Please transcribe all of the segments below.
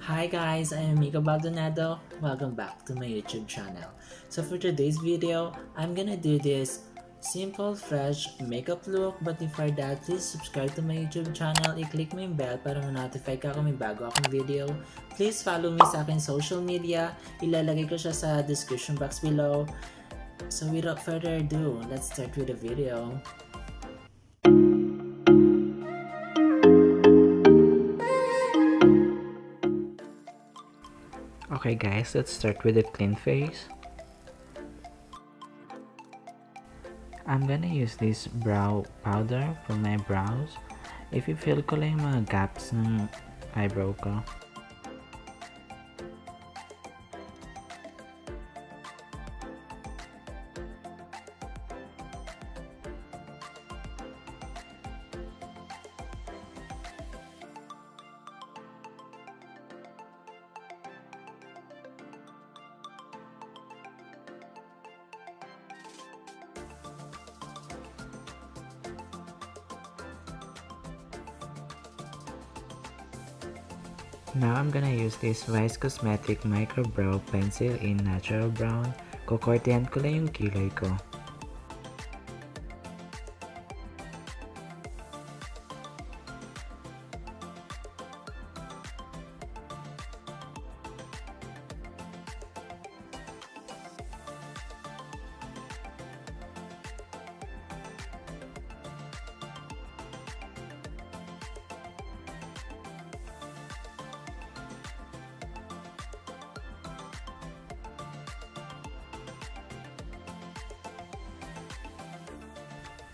Hi guys, I am Emiko Baldonado. Welcome back to my YouTube channel. So for today's video, I'm gonna do this simple, fresh makeup look. But before that, please subscribe to my YouTube channel. I-click mo yung bell para ma-notify ka kung may bago akong video. Please follow me sa aking social media. Ilalagay ko siya sa description box below. So without further ado, let's start with the video. Okay guys, let's start with a clean face. I'm gonna use this brow powder for my brows. If you feel ko lang yung mga gaps ng eyebrow ko. Now I'm gonna use this Vice Cosmetic Micro Brow Pencil in Natural Brown. Kukortehan ko lang yung kilay ko.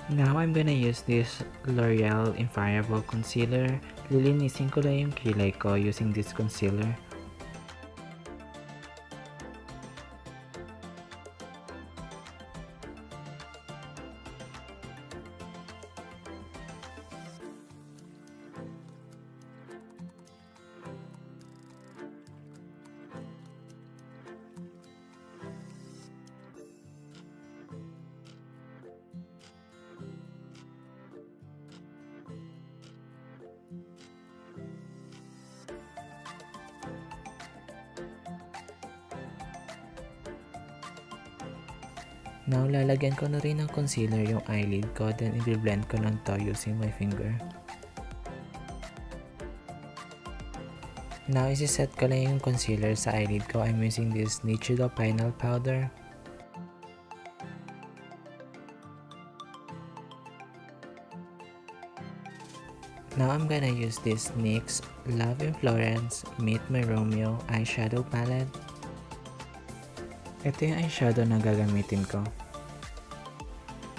Now I'm gonna use this L'Oreal Infallible Concealer. Lilinisin ko lang yung kilay ko using this concealer. Now, lalagyan ko na rin ng concealer yung eyelid ko, then i-blend ko lang to using my finger. Now, isi-set ko lang yung concealer sa eyelid ko. I'm using this Nichido Final Powder. Now, I'm gonna use this NYX Love in Florence Meet My Romeo Eyeshadow Palette. Ito yung eyeshadow na gagamitin ko.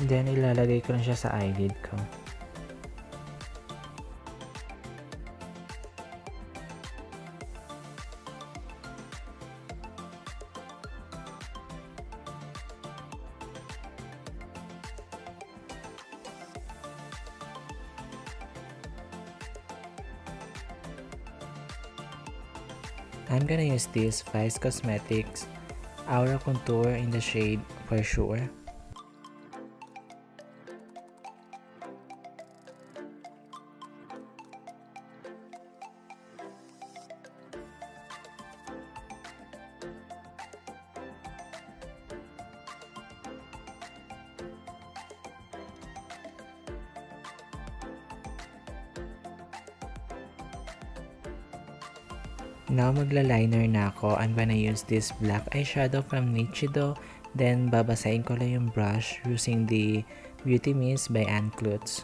Then, ilalagay ko lang siya sa eyelid ko. I'm gonna use this Vice Cosmetics Aura Contour in the shade Porshur. Now magla-liner na ako. I'm gonna use this black eyeshadow from Nichido. Then babasahin ko lang yung brush using the Beauty Mist by Ann Klutz.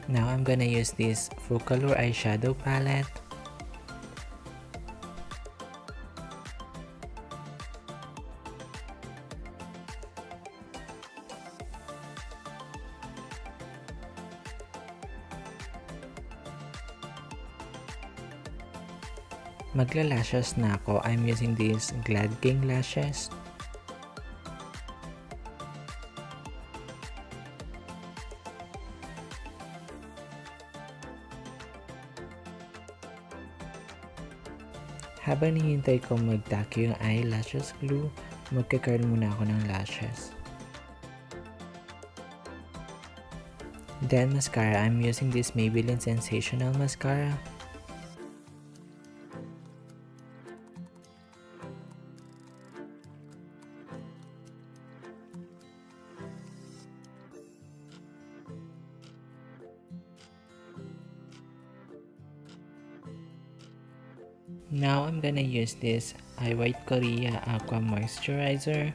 Now I'm gonna use this Focallure eyeshadow palette. Magla-lashes na ako. I'm using these Glad King lashes. Habang hinihintay ko mag-tacky yung eyelashes glue, magka-curl muna ako ng lashes. Then mascara, I'm using this Maybelline Sensational Mascara. Now I'm gonna use this White Korea Aqua Moisturizer.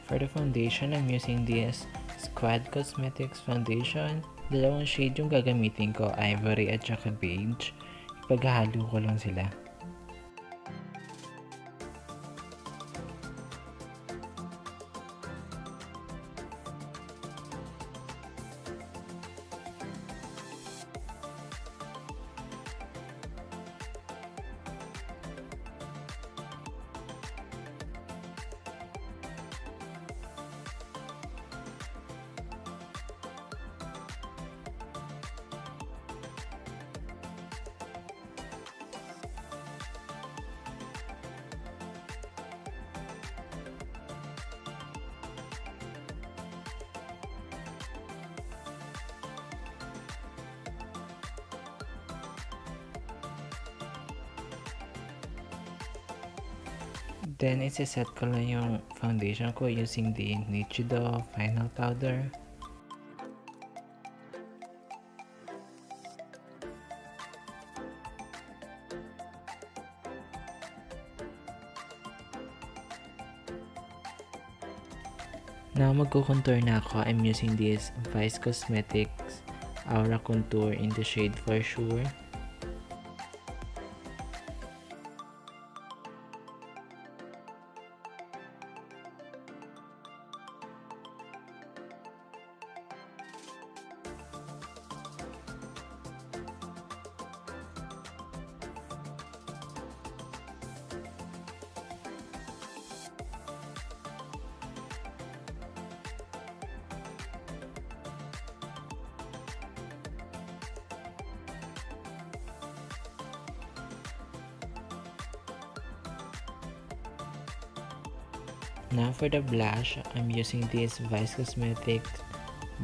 For the foundation, I'm using this Squad Cosmetics Foundation. Dalawang shade yung gagamitin ko, Ivory at saka Beige. Ipaghalo ko lang sila. Then, isa-set ko lang yung foundation ko using the Nichido Final Powder. Now, magko-contour na ako. I'm using this Vice Cosmetics Aura Contour in the shade Porshur. Now for the blush, I'm using this Vice Cosmetics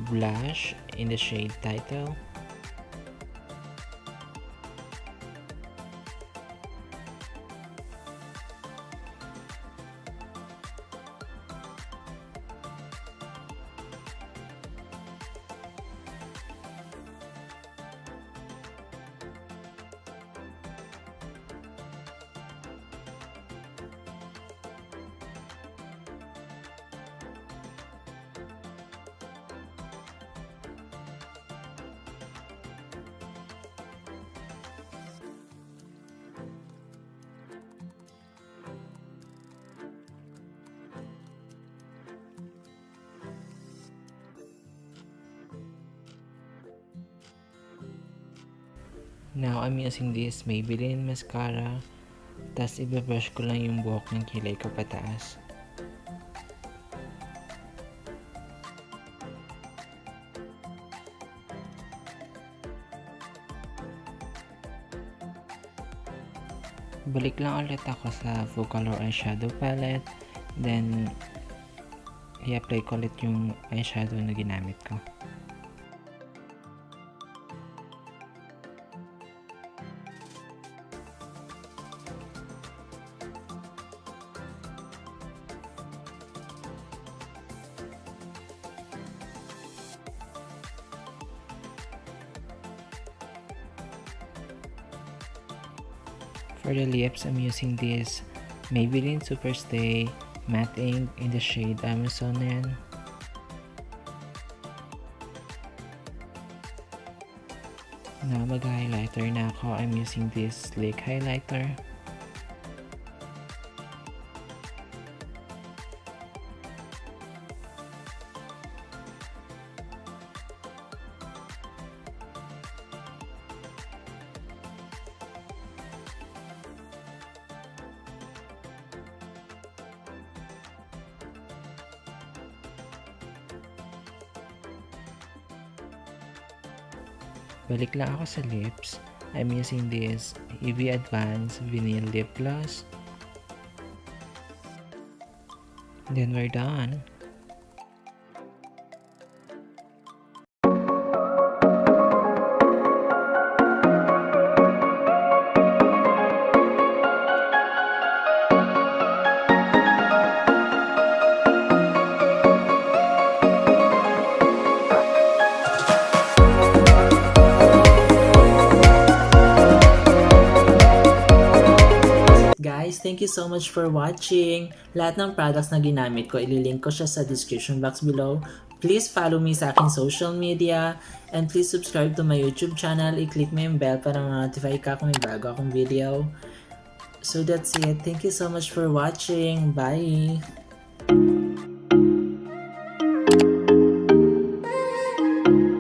blush in the shade Title. Now, I'm using this Maybelline mascara. Tapos, ibabrush ko lang yung buhok ng kilay ko pataas. Balik lang ulit ako sa Focallure eyeshadow palette. Then, i-apply ko ulit yung eyeshadow na ginamit ko. For the lips, I'm using this Maybelline Superstay Matte Ink in the shade Amazonian. Now, mag-highlighter na ako. I'm using this Sleek Highlighter. Balik lang ako sa lips. I'm using this EV Advanced Vinyl Lip Gloss. Then we're done. Guys, thank you so much for watching. Lahat ng products na ginamit ko, ililink ko siya sa description box below. Please follow me sa aking social media and please subscribe to my YouTube channel. I-click mo yung bell para ma-notify ka kung may bago akong video. So that's it. Thank you so much for watching. Bye!